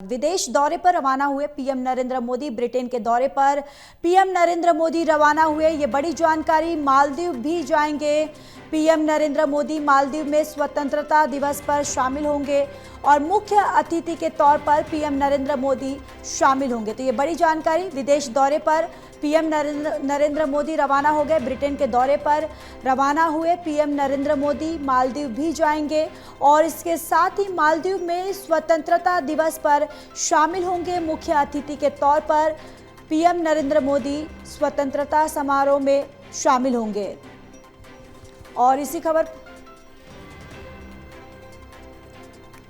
विदेश दौरे पर रवाना हुए पीएम नरेंद्र मोदी। ब्रिटेन के दौरे पर पीएम नरेंद्र मोदी रवाना हुए। ये बड़ी जानकारी। मालदीव भी जाएंगे पीएम नरेंद्र मोदी। मालदीव में स्वतंत्रता दिवस पर शामिल होंगे और मुख्य अतिथि के तौर पर पीएम नरेंद्र मोदी शामिल होंगे। तो ये बड़ी जानकारी। विदेश दौरे पर पीएम नरेंद्र मोदी रवाना हो गए। ब्रिटेन के दौरे पर रवाना हुए पीएम नरेंद्र मोदी। मालदीव भी जाएंगे और इसके साथ ही मालदीव में स्वतंत्रता दिवस पर शामिल होंगे। मुख्य अतिथि के तौर पर पीएम नरेंद्र मोदी स्वतंत्रता समारोह में शामिल होंगे। और इसी खबर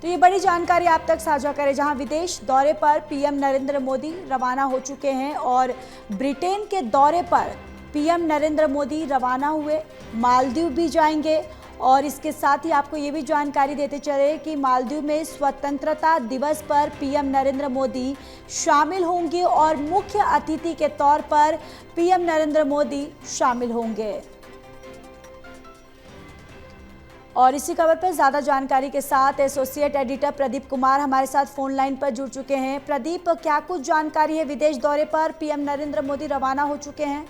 तो ये बड़ी जानकारी आप तक साझा करें, जहां विदेश दौरे पर पीएम नरेंद्र मोदी रवाना हो चुके हैं और ब्रिटेन के दौरे पर पीएम नरेंद्र मोदी रवाना हुए। मालदीव भी जाएंगे और इसके साथ ही आपको ये भी जानकारी देते चले कि मालदीव में स्वतंत्रता दिवस पर पीएम नरेंद्र मोदी शामिल होंगे और मुख्य अतिथि के तौर पर पीएम नरेंद्र मोदी शामिल होंगे। और इसी खबर पर ज्यादा जानकारी के साथ एसोसिएट एडिटर प्रदीप कुमार हमारे साथ फोन लाइन पर जुड़ चुके हैं। प्रदीप, क्या कुछ जानकारी है? विदेश दौरे पर पीएम नरेंद्र मोदी रवाना हो चुके हैं।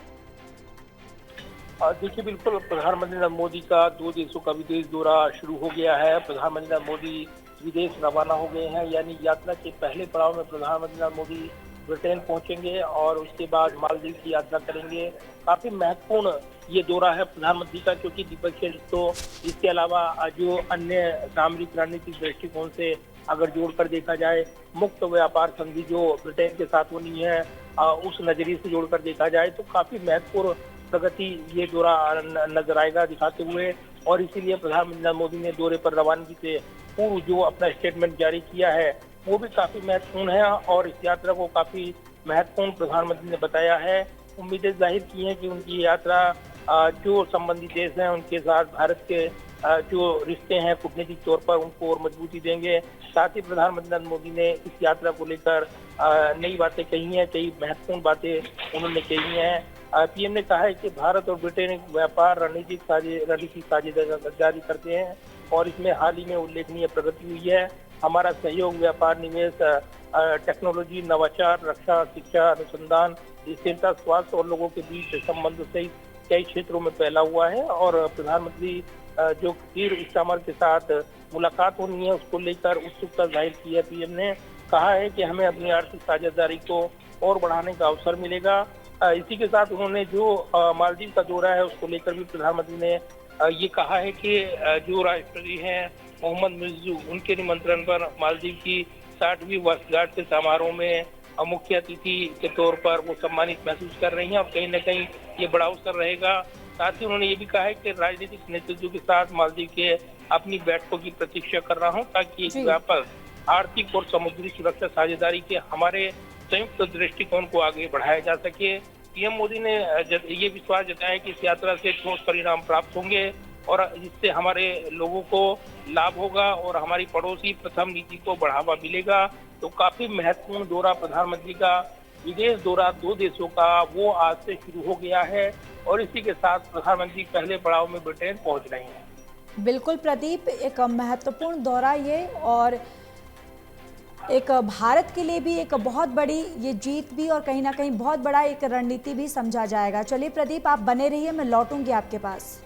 देखिए, बिल्कुल प्रधानमंत्री नरेंद्र मोदी का 2 देशों का विदेश दौरा शुरू हो गया है। प्रधानमंत्री नरेंद्र मोदी विदेश रवाना हो गए हैं, यानी यात्रा के पहले पड़ाव में प्रधानमंत्री नरेंद्र मोदी ब्रिटेन पहुंचेंगे और उसके बाद मालदीव की यात्रा करेंगे। काफी महत्वपूर्ण ये दौरा है प्रधानमंत्री का, क्योंकि द्विपक्षीय रिश्तों इसके अलावा जो अन्य सामरिक रणनीतिक दृष्टिकोण से अगर जोड़कर देखा जाए, मुक्त व्यापार संधि जो ब्रिटेन के साथ होनी है उस नजरिए से जोड़कर देखा जाए तो काफी महत्वपूर्ण प्रगति ये दौरा नजर आएगा दिखाते हुए। और इसीलिए प्रधानमंत्री नरेंद्र मोदी ने दौरे पर रवानगी से पूर्व जो अपना स्टेटमेंट जारी किया है वो भी काफी महत्वपूर्ण है और इस यात्रा को काफी महत्वपूर्ण प्रधानमंत्री ने बताया है। उम्मीदें जाहिर की हैं कि उनकी यात्रा जो संबंधित देश हैं उनके साथ भारत के जो रिश्ते हैं कूटनीतिक तौर पर उनको और मजबूती देंगे। साथ ही प्रधानमंत्री नरेंद्र मोदी ने इस यात्रा को लेकर नई बातें कही हैं, कई महत्वपूर्ण बातें उन्होंने कही हैं। पीएम ने कहा है कि भारत और ब्रिटेन व्यापार रणनीतिक साझेदारी जारी करते हैं और इसमें हाल ही में उल्लेखनीय प्रगति हुई है। हमारा सहयोग व्यापार, निवेश, टेक्नोलॉजी, नवाचार, रक्षा, शिक्षा, अनुसंधान, स्थिरता, स्वास्थ्य और लोगों के बीच संबंध सहित कई क्षेत्रों में फैला हुआ है। और प्रधानमंत्री जो कीर स्टार्मर के साथ मुलाकात होनी है उसको लेकर उत्सुकता जाहिर की है। पीएम ने कहा है कि हमें अपनी आर्थिक साझेदारी को और बढ़ाने का अवसर मिलेगा। इसी के साथ उन्होंने जो मालदीव का दौरा है उसको लेकर भी प्रधानमंत्री ने ये कहा है कि जो राष्ट्रपति हैं मोहम्मद मिर्जू उनके निमंत्रण पर मालदीव की 60वीं वर्षगांठ के समारोह में मुख्य अतिथि के तौर पर वो सम्मानित महसूस कर रही हैं और कहीं न कहीं ये बड़ा अवसर रहेगा। साथ ही उन्होंने ये भी कहा है कि राजनीतिक नेतृत्व के साथ मालदीव के अपनी बैठकों की प्रतीक्षा कर रहा हूँ ताकि एक व्यापक आर्थिक और समुद्री सुरक्षा साझेदारी के हमारे संयुक्त दृष्टिकोण को आगे बढ़ाया जा सके। पीएम मोदी ने ये विश्वास जताया कि इस यात्रा से ठोस परिणाम प्राप्त होंगे और इससे हमारे लोगों को लाभ होगा और हमारी पड़ोसी प्रथम नीति को बढ़ावा मिलेगा। तो काफी महत्वपूर्ण दौरा प्रधानमंत्री का विदेश दौरा 2 देशों का वो आज से शुरू हो गया है और इसी के साथ प्रधानमंत्री पहले पड़ाव में ब्रिटेन पहुंच रहे हैं। बिल्कुल प्रदीप, एक महत्वपूर्ण दौरा ये और एक भारत के लिए भी एक बहुत बड़ी ये जीत भी और कहीं ना कहीं बहुत बड़ा एक रणनीति भी समझा जाएगा। चलिए प्रदीप, आप बने रहिए, मैं लौटूंगी आपके पास।